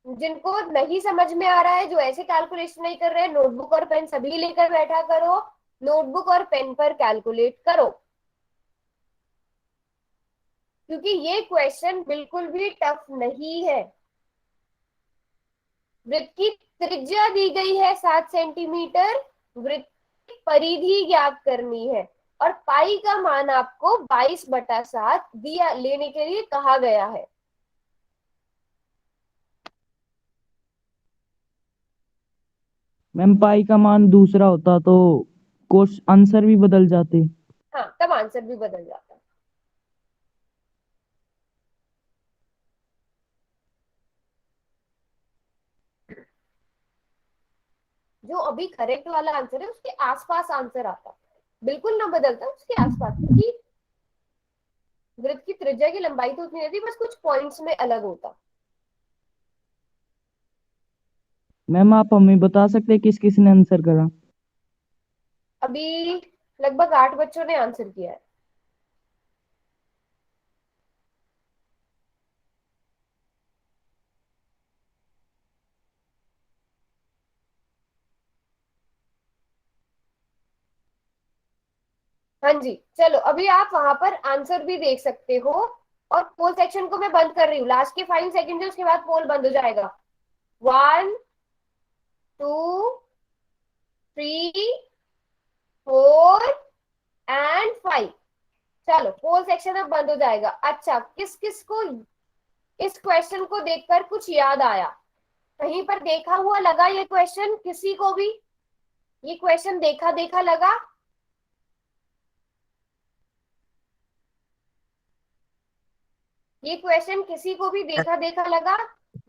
जिनको नहीं समझ में आ रहा है, जो ऐसे कैलकुलेशन नहीं कर रहे, नोटबुक और पेन सभी लेकर बैठा करो, नोटबुक और पेन पर कैलकुलेट करो, क्योंकि ये क्वेश्चन बिल्कुल भी टफ नहीं है। वृत्त की त्रिज्या दी गई है 7 सेंटीमीटर, वृत्त की परिधि ज्ञात करनी है और पाई का मान आपको 22/7 दिया लेने के लिए कहा गया है। मैम पाई का मान दूसरा होता तो क्वेश्चन आंसर भी बदल जाते। हाँ, तब आंसर भी बदल जाता है। जो अभी करेक्ट वाला आंसर है उसके आसपास आंसर आता, बिल्कुल ना बदलता, उसके आसपास, क्योंकि वृत्त की त्रिज्या की लंबाई तो उतनी रहती, बस कुछ पॉइंट्स में अलग होता। मैम आप हमें बता सकते हैं किस किस ने आंसर करा? अभी लगभग 8 बच्चों ने आंसर किया है। हाँ जी, चलो अभी आप वहां पर आंसर भी देख सकते हो। और पोल सेक्शन को मैं बंद कर रही हूँ, लास्ट के 5 सेकंड है, उसके बाद पोल बंद हो जाएगा। 1 2 3 4 एंड 5। चलो पोल सेक्शन अब बंद हो जाएगा। अच्छा, किस किस को इस क्वेश्चन को देखकर कुछ याद आया? कहीं पर देखा हुआ लगा ये क्वेश्चन किसी को भी? ये क्वेश्चन देखा देखा लगा? ये क्वेश्चन किसी को भी देखा देखा लगा?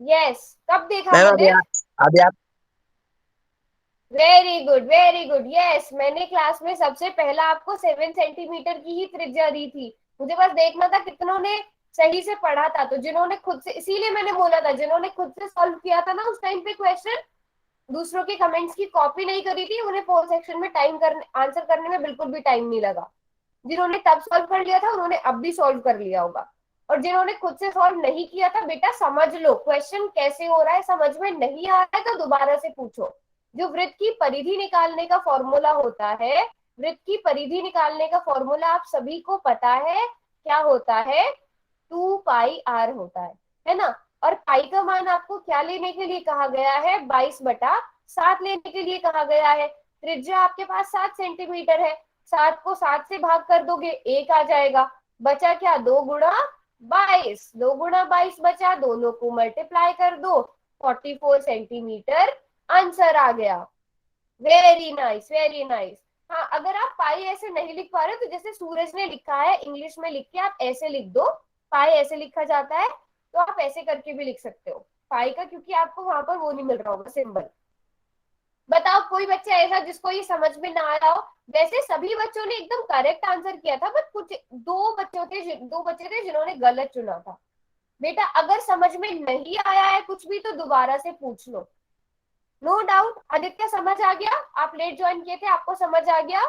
यस, कब देखा मैम मैंने? अभी आप very good, very good. Yes, मैंने क्लास में सबसे पहला आपको 7 सेंटीमीटर की ही त्रिज्या दी थी। मुझे बस देखना था कितनों ने सही से पढ़ा था। तो जिन्होंने खुद से, इसीलिए मैंने बोला था, जिन्होंने खुद से सॉल्व किया था ना उस टाइम पे क्वेश्चन, दूसरों के कमेंट्स की कॉपी नहीं करी थी, उन्हें पोल सेक्शन में आंसर करने में बिल्कुल भी टाइम नहीं लगा। जिन्होंने तब सॉल्व कर लिया था उन्होंने अब भी सॉल्व कर लिया होगा। और जिन्होंने खुद से सॉल्व नहीं किया था, बेटा समझ लो क्वेश्चन कैसे हो रहा है, समझ में नहीं आ रहा है तो दोबारा से पूछो। जो वृत्त की परिधि निकालने का फॉर्मूला होता है, वृत्त की परिधि निकालने का फॉर्मूला आप सभी को पता है, क्या होता है? 2πr होता है ना। और पाई का मान आपको क्या लेने के लिए कहा गया है? 22/7 लेने के लिए कहा गया है। त्रिज्या आपके पास 7 सेंटीमीटर है, 7 को 7 से भाग कर दोगे 1 आ जाएगा। बचा क्या? 2 गुणा 22, 2 गुणा 22 बचा, दोनों को मल्टीप्लाई कर दो, 44 सेंटीमीटर आंसर आ गया। Very nice, very nice. हाँ, अगर आप पाई ऐसे नहीं लिख पा रहे तो जैसे सूरज ने लिखा है इंग्लिश में लिख के आप ऐसे लिख दो, पाई ऐसे लिखा जाता है, तो आप ऐसे करके भी लिख सकते हो पाई का, क्योंकि आपको वहां पर वो नहीं मिल रहा होगा सिंबल। बताओ कोई बच्चा ऐसा जिसको ये समझ में ना आया हो? वैसे सभी बच्चों ने एकदम करेक्ट आंसर किया था, बट कुछ दो बच्चे थे जिन्होंने गलत चुना था। बेटा अगर समझ में नहीं आया है कुछ भी तो दोबारा से पूछ लो, नो डाउट। आदित्य समझ आ गया? आप लेट ज्वाइन किए थे, आपको समझ आ गया?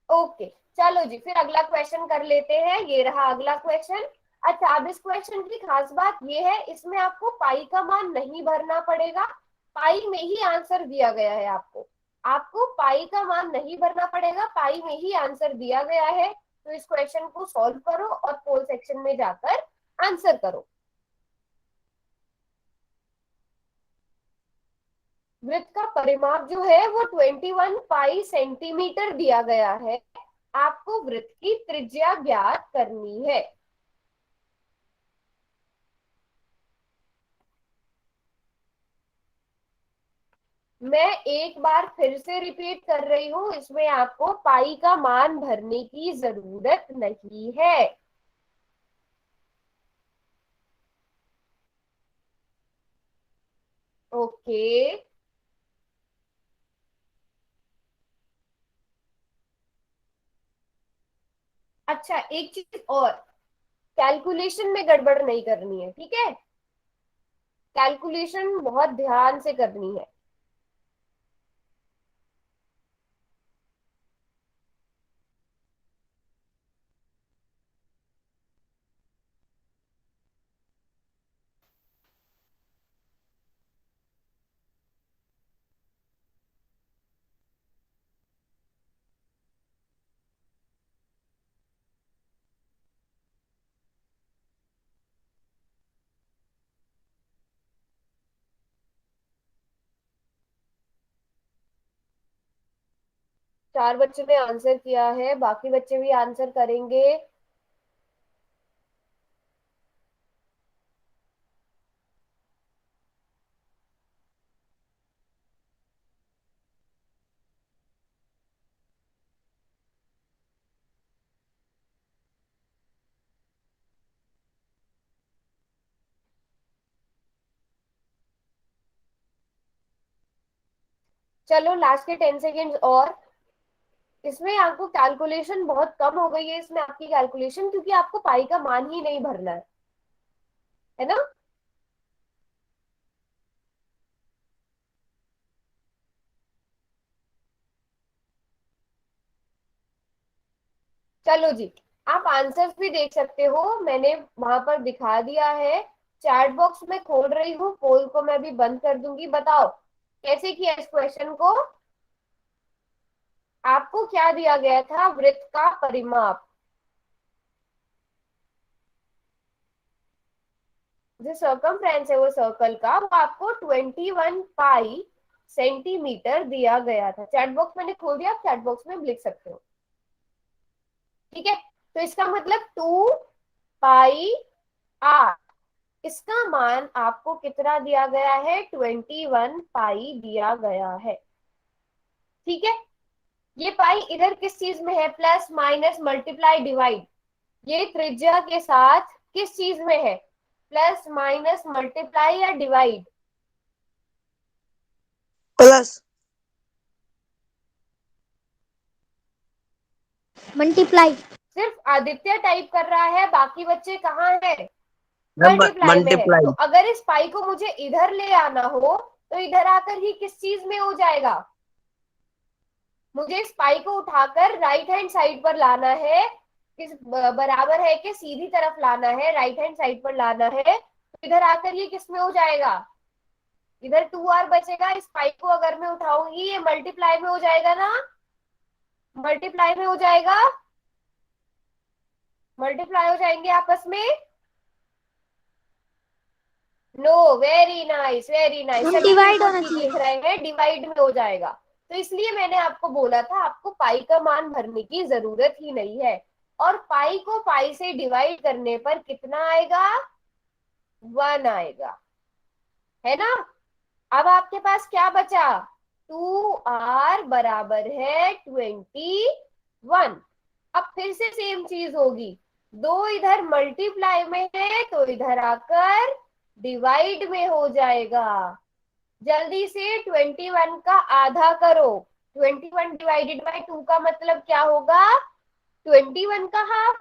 ओके, चलो जी फिर अगला क्वेश्चन कर लेते हैं। ये रहा अगला क्वेश्चन। अच्छा, अब इस क्वेश्चन की खास बात ये है, इसमें आपको पाई का मान नहीं भरना पड़ेगा, पाई में ही आंसर दिया गया है। आपको पाई का मान नहीं भरना पड़ेगा, पाई में ही आंसर दिया गया है। तो इस क्वेश्चन को सॉल्व करो और पोल सेक्शन में जाकर आंसर करो। वृत्त का परिमाप जो है वो 21 पाई सेंटीमीटर दिया गया है। आपको वृत्त की त्रिज्या ज्ञात करनी है। मैं एक बार फिर से रिपीट कर रही हूं, इसमें आपको पाई का मान भरने की जरूरत नहीं है। ओके। अच्छा, एक चीज और, कैलकुलेशन में गड़बड़ नहीं करनी है, ठीक है? कैलकुलेशन बहुत ध्यान से करनी है। चार बच्चों ने आंसर किया है, बाकी बच्चे भी आंसर करेंगे। चलो लास्ट के 10 सेकेंड्स और। इसमें आपको कैलकुलेशन बहुत कम हो गई है, इसमें आपकी कैलकुलेशन, क्योंकि आपको पाई का मान ही नहीं भरना है ना? चलो जी, आप आंसर्स भी देख सकते हो, मैंने वहां पर दिखा दिया है। चैट बॉक्स में खोल रही हूँ, पोल को मैं भी बंद कर दूंगी। बताओ कैसे किया इस क्वेश्चन को? आपको क्या दिया गया था? वृत्त का परिमाप, जो सर्कमफ्रेंस है वो सर्कल का, वो आपको 21 पाई सेंटीमीटर दिया गया था। चैट बॉक्स मैंने खोल दिया, आप चैट बॉक्स में लिख सकते हो, ठीक है? तो इसका मतलब 2 पाई r, इसका मान आपको कितना दिया गया है? 21 पाई दिया गया है, ठीक है? ये पाई इधर किस चीज में है? प्लस माइनस मल्टीप्लाई डिवाइड, ये त्रिज्या के साथ किस चीज में है? प्लस माइनस मल्टीप्लाई या डिवाइड? प्लस। मल्टीप्लाई। सिर्फ आदित्य टाइप कर रहा है, बाकी बच्चे कहाँ है? मैम मल्टीप्लाई में है। तो मल्टीप्लाई। अगर इस पाई को मुझे इधर ले आना हो, तो इधर आकर ही किस चीज में हो जाएगा? मुझे इस पाई को उठाकर राइट हैंड साइड पर लाना है। किस बराबर है कि सीधी तरफ लाना है, राइट हैंड साइड पर लाना है, तो इधर आकर ये किस में हो जाएगा? इधर 2r बचेगा। इस पाई को अगर मैं उठाऊंगी, ये मल्टीप्लाई में हो जाएगा ना? मल्टीप्लाई में हो जाएगा, मल्टीप्लाई हो जाएंगे आपस में। No, very nice, very nice. हम सभी डिवाइड बिल्कुल होना ठीक चाहिए। लिख रहे हैं, डिवाइड में हो जाएगा। तो इसलिए मैंने आपको बोला था, आपको पाई का मान भरने की जरूरत ही नहीं है। और पाई को पाई से डिवाइड करने पर कितना आएगा? 1 आएगा, है ना? अब आपके पास क्या बचा? 2r बराबर है 21। अब फिर से सेम चीज होगी, दो इधर मल्टीप्लाई में है तो इधर आकर डिवाइड में हो जाएगा। जल्दी से 21 का आधा करो। 21 डिवाइडेड बाई 2 का मतलब क्या होगा? 21 का हाफ।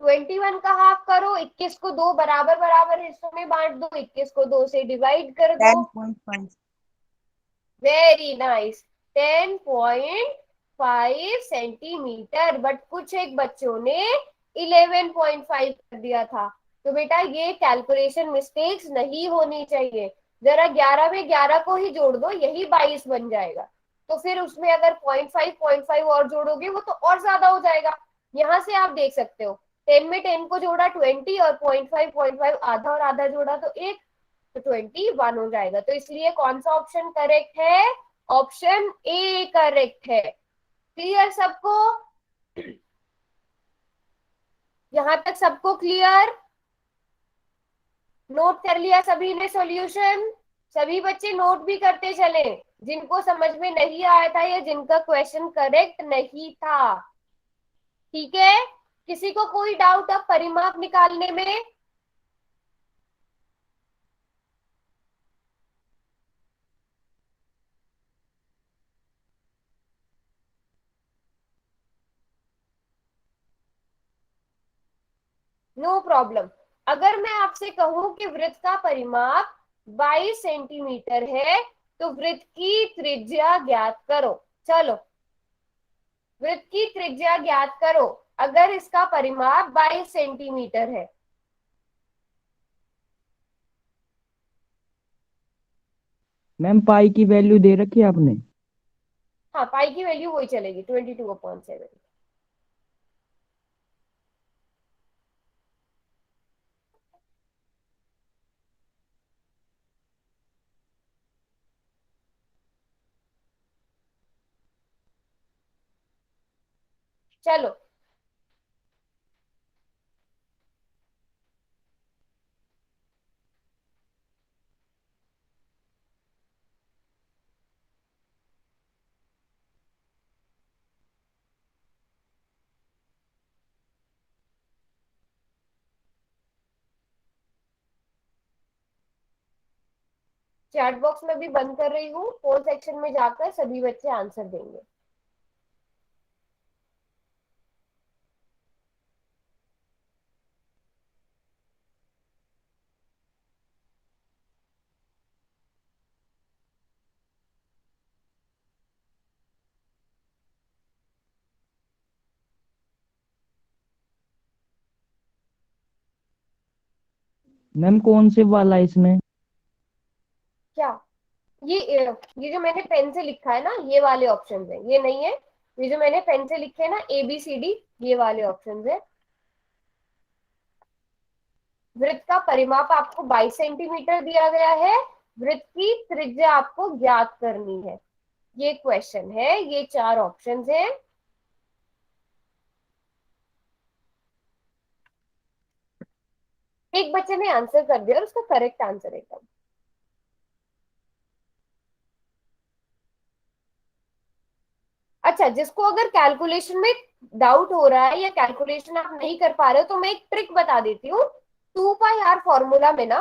21 का हाफ करो, 21 को दो बराबर बराबर हिस्सों में बांट दो, 21 को 2 से डिवाइड कर दो। 10.5। Very nice, 10.5 centimetre. बट कुछ एक बच्चों ने 11.5 कर दिया था। तो बेटा ये कैलकुलेशन मिस्टेक्स नहीं होनी चाहिए। जरा 11 में 11 को ही जोड़ दो, यही 22 बन जाएगा। तो फिर उसमें अगर 0.5 और जोड़ोगे वो तो और ज्यादा हो जाएगा। यहाँ से आप देख सकते हो, 10 में 10 को जोड़ा 20 और 0.5 आधा और आधा जोड़ा तो 1। तो 21 हो जाएगा। तो इसलिए कौन सा ऑप्शन करेक्ट है? ऑप्शन ए करेक्ट है। क्लियर सबको? यहां तक सबको क्लियर? नोट कर लिया सभी ने सॉल्यूशन? सभी बच्चे नोट भी करते चले जिनको समझ में नहीं आया था या जिनका क्वेश्चन करेक्ट नहीं था। ठीक है? किसी को कोई डाउट अब परिमाप निकालने में? No problem. अगर मैं आपसे कहूं कि वृत्त का परिमाप 22 सेंटीमीटर है तो वृत्त की त्रिज्या ज्ञात करो। चलो, वृत्त की त्रिज्या ज्ञात करो अगर इसका परिमाप 22 सेंटीमीटर है। मैम पाई की वैल्यू दे रखी है आपने? हाँ, पाई की वैल्यू वही चलेगी, 22/7। चलो, चैट बॉक्स में भी बंद कर रही हूँ, फोन सेक्शन में जाकर सभी बच्चे आंसर देंगे। मैम कौन से वाला है इसमें? क्या? ये जो मैंने पेन से लिखा है ना, ये वाले ऑप्शन है, ये नहीं है। ये जो मैंने पेन से लिखे है ना, ABCD, ये वाले ऑप्शन है। वृत्त का परिमाप आपको 22 सेंटीमीटर दिया गया है, वृत्त की त्रिज्या आपको ज्ञात करनी है। ये क्वेश्चन है, ये 4 ऑप्शंस हैं। एक बच्चे ने आंसर कर दिया और उसका करेक्ट आंसर एकदम। अच्छा, जिसको अगर कैलकुलेशन में डाउट हो रहा है या कैलकुलेशन आप नहीं कर पा रहे हो तो मैं एक ट्रिक बता देती हूँ। 2πr फॉर्मूला में ना,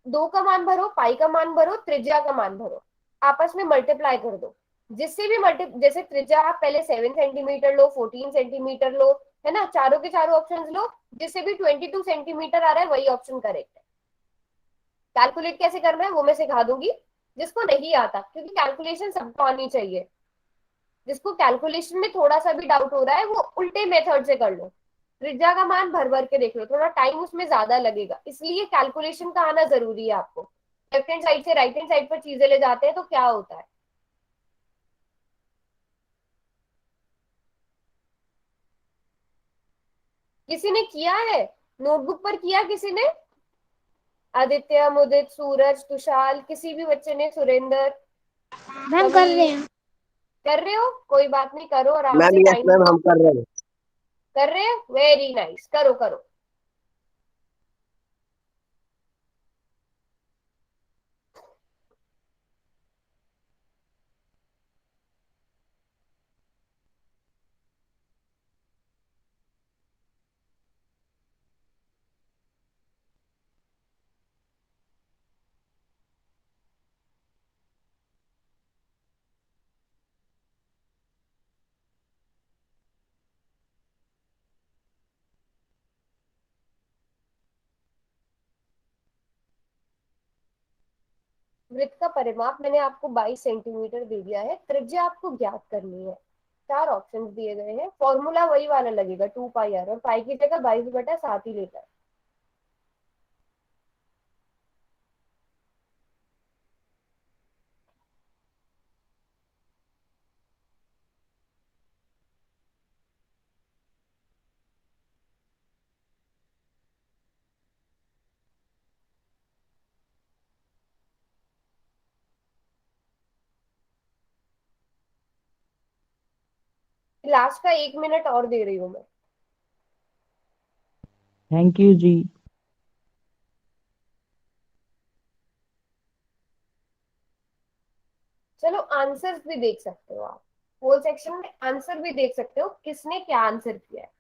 2 का मान भरो, पाई का मान भरो, त्रिज्या का मान भरो, आपस में मल्टीप्लाई कर दो। जिससे भी जैसे त्रिज्या आप पहले 7 सेंटीमीटर लो, 14 सेंटीमीटर लो, है ना, चारों के चारों ऑप्शन लो, जिससे भी 22 सेंटीमीटर आ रहा है वही ऑप्शन करेक्ट है। कैलकुलेट कैसे करना है वो मैं सिखा दूंगी, जिसको नहीं आता, क्योंकि कैलकुलेशन सबको आनी चाहिए। जिसको कैलकुलेशन में थोड़ा सा भी डाउट हो रहा है वो उल्टे मेथड से कर लो। त्रिज्या का मान भर भर के देख लो, थोड़ा टाइम उसमें ज्यादा लगेगा, इसलिए कैलकुलेशन का आना जरूरी है आपको। लेफ्ट हैंड साइड से राइट हैंड साइड पर चीजें ले जाते हैं तो क्या होता है? किसी ने किया है? नोटबुक पर किया किसी ने? आदित्य, मुदित, सूरज, तुषाल, किसी भी बच्चे ने? सुरेंद्र, मैम कर रहे समीर? हैं। कर रहे हो? कोई बात नहीं, करो आराम मैम, से, यस टाइम मैम, हम कर रहे हैं। कर रहे हो, वेरी नाइस, करो करो। वृत्त का परिमाप मैंने आपको 22 सेंटीमीटर दे दिया है, त्रिज्या आपको ज्ञात करनी है। 4 ऑप्शंस दिए गए हैं, फॉर्मूला वही वाला लगेगा, 2πr, और पाई की जगह 22/7 ही लेता है। लास्ट का 1 मिनट और दे रही हूँ मैं। थैंक यू जी। चलो आंसर्स भी देख सकते हो आप, होल सेक्शन में आंसर भी देख सकते हो किसने क्या आंसर किया है।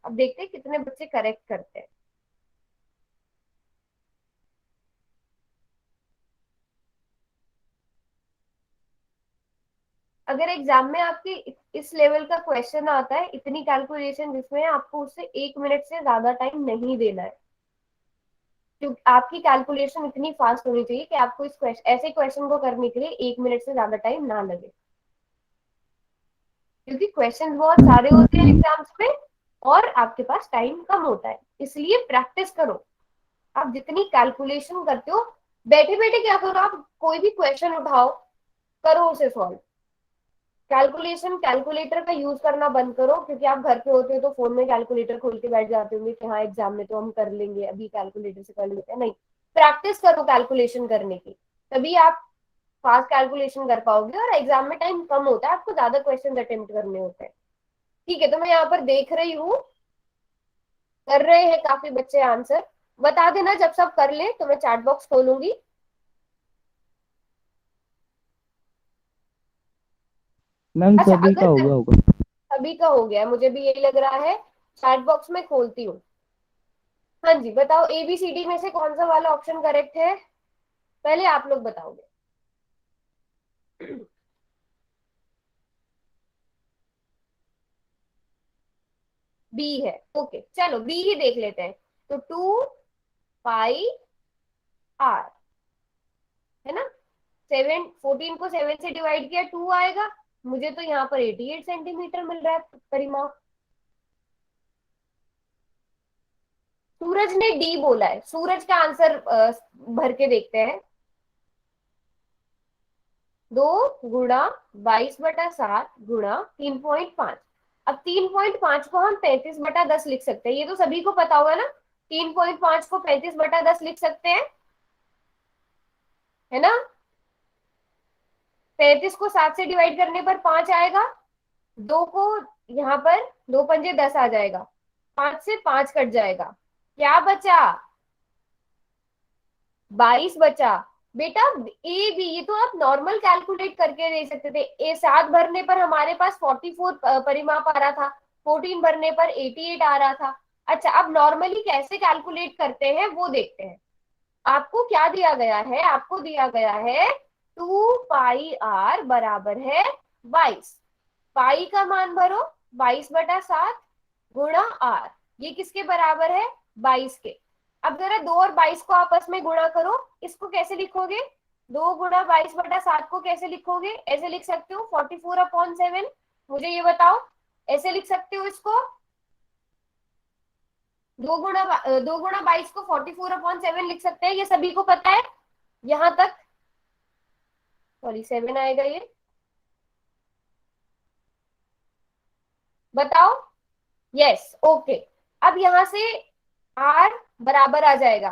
अब देखते हैं कितने बच्चे करेक्ट करते हैं। अगर एग्जाम में आपके इस लेवल का क्वेश्चन आता है, इतनी कैलकुलेशन जिसमें आपको उससे 1 मिनट से ज्यादा टाइम नहीं देना है, क्योंकि आपकी कैलकुलेशन इतनी फास्ट होनी चाहिए कि आपको इस क्वेश्चन, ऐसे क्वेश्चन को करने के लिए 1 मिनट से ज्यादा टाइम ना लगे, क्योंकि क्वेश्चन बहुत सारे होते हैं एग्जाम्स में और आपके पास टाइम कम होता है। इसलिए प्रैक्टिस करो। आप जितनी कैलकुलेशन करते हो, बैठे बैठे क्या करो, आप कोई भी क्वेश्चन उठाओ, करो उसे सॉल्व। कैलकुलेशन कैलकुलेटर का यूज करना बंद करो, क्योंकि आप घर पे होते हो तो फोन में कैलकुलेटर खोल के बैठ जाते होंगे कि हाँ एग्जाम में तो हम कर लेंगे, अभी कैलकुलेटर से कर लेते हैं। नहीं, प्रैक्टिस करो कैलकुलेशन करने की, तभी आप फास्ट कैलकुलेशन कर पाओगे। और एग्जाम में टाइम कम होता है, आपको ज्यादा क्वेश्चन अटेम्प्ट करने होते हैं। ठीक है, तो मैं यहाँ पर देख रही हूँ कर रहे हैं काफी बच्चे आंसर। बता देना जब सब कर ले तो मैं चैट बॉक्स खोलूंगी। मैम अच्छा, सभी का अगर हो गया होगा। सभी का हो गया, मुझे भी यही लग रहा है। चैट बॉक्स में खोलती हूँ। हाँ जी, बताओ ABCD में से कौन सा वाला ऑप्शन करेक्ट है, पहले आप लोग बताओगे। बी है, ओके चलो बी ही देख लेते हैं। तो 2πr है ना। 14 को 7 से डिवाइड किया 2 आएगा। मुझे तो यहाँ पर 88 सेंटीमीटर मिल रहा है परिमाप। सूरज ने डी बोला है, सूरज का आंसर भर के देखते हैं। 2 × 22/7 × 3.5। अब 3.5 को हम 35/10 लिख सकते हैं, ये तो सभी को पता होगा ना। 3.5 को 35/10 लिख सकते हैं, है ना। 35 को 7 से डिवाइड करने पर 5 आएगा। 2 को यहाँ पर 2 × 5 = 10 आ जाएगा। 5 से 5 कट जाएगा, क्या बचा, 22 बचा। बेटा ए बी ये तो आप नॉर्मल कैलकुलेट करके दे सकते थे। ए 7 भरने पर हमारे पास 44 परिमाप आ रहा था, 14 भरने पर 88 आ रहा था। अच्छा, अब नॉर्मली कैसे कैलकुलेट करते हैं वो देखते हैं। आपको क्या दिया गया है, आपको दिया गया है 2πr बराबर है 22। पाई का मान भरो, 22/7 गुणा आर, ये किसके बराबर है, 22 के। अब जरा 2 और 22 को आपस में गुणा करो, इसको कैसे लिखोगे, 2 × 22/7 को कैसे लिखोगे, ऐसे लिख सकते हो 44/7। मुझे ये बताओ, ऐसे लिख सकते हो इसको, 2 × 22 को 44/7 लिख सकते हैं, ये सभी को पता है यहां तक। सॉरी 7 आएगा ये, बताओ। Yes, okay. अब यहां से आर बराबर आ जाएगा,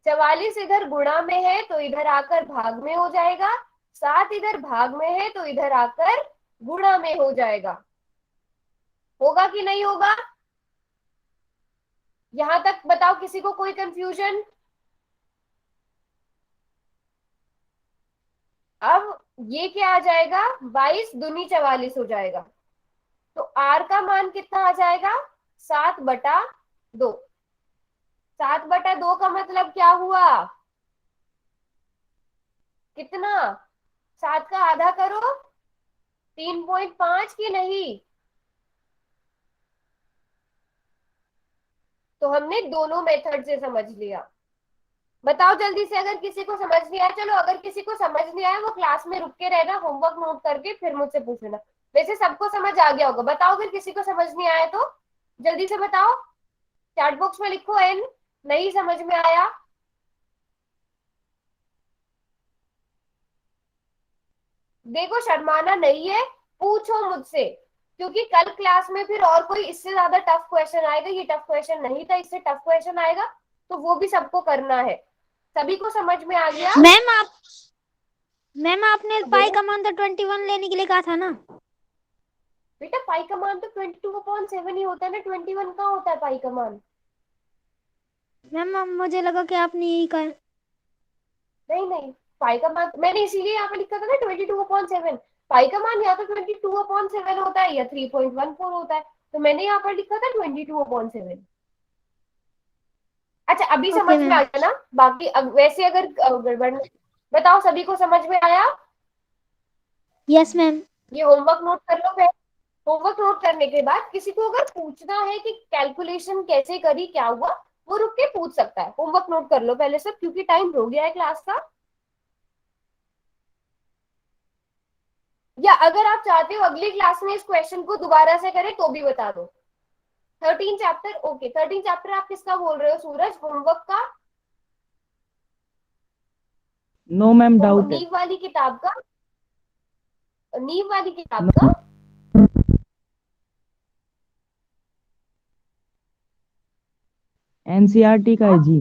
44 इधर गुणा में है तो इधर आकर भाग में हो जाएगा, 7 इधर भाग में है तो इधर आकर गुणा में हो जाएगा। होगा कि नहीं होगा, यहां तक बताओ, किसी को कोई कंफ्यूजन। अब ये क्या आ जाएगा, 22 दूनी 44 हो जाएगा। तो आर का मान कितना आ जाएगा, 7/2। 7/2 का मतलब क्या हुआ, कितना, 7 का आधा करो, 3.5 की नहीं। तो हमने दोनों मेथड से समझ लिया। बताओ जल्दी से, अगर किसी को समझ नहीं आया, चलो अगर किसी को समझ नहीं आया वो क्लास में रुक के रहना, होमवर्क नोट करके फिर मुझसे पूछ लेना। वैसे सबको समझ आ गया होगा। बताओ अगर किसी को समझ नहीं आया तो जल्दी से बताओ, चैट बॉक्स में लिखो एन, नहीं समझ में आया। देखो शर्माना नहीं है, पूछो मुझसे, क्योंकि कल क्लास में फिर और कोई इससे ज्यादा टफ क्वेश्चन आएगा। ये टफ क्वेश्चन नहीं था, इससे टफ क्वेश्चन आएगा, तो वो भी सबको करना है। सभी को समझ में आ गया। मैम आपने पाई बोलो, का मान तो 21 लेने के लिए कहा था ना। बेटा पाई का मान तो 22/7 ही होता है ना, 21 कहाँ होता है पाई का मान? मैम अब मुझे लगा कि आपने यही कहा। नहीं नहीं, पाई का मान मैंने इसीलिए यहाँ पे लिखा था ना 22/7। पाई का मान या तो 22/7 होता है या 3.14 होता है, तो मैंने यहाँ पर लिखा था 22/7। अच्छा अभी ओके समझ में मैम। आ गया ना? बाकी वैसे अगर गड़बड़ बताओ, सभी को समझ में आया? Yes ma'am. ये होमवर्क नोट कर लो फिर। होमवर्क नोट करने के बाद किसी को अगर पूछना है कि कैलकुलेशन कैसे करी, क्या हुआ, वो रुक के पूछ सकता है। होमवर्क नोट कर लो पहले सब, क्योंकि टाइम हो गया है क्लास का। या अगर आप चाहते हो अगली क्लास में इस क्वेश्चन को दोबारा से करें तो भी बता दो। 13 चैप्टर, ओके 13 चैप्टर आप किसका बोल रहे हो सूरज, होमवर्क का? नो मैम, डाउट है। नींव वाली किताब का? नींव वाली किताब No, का? एनसीईआरटी का है हाँ? जी।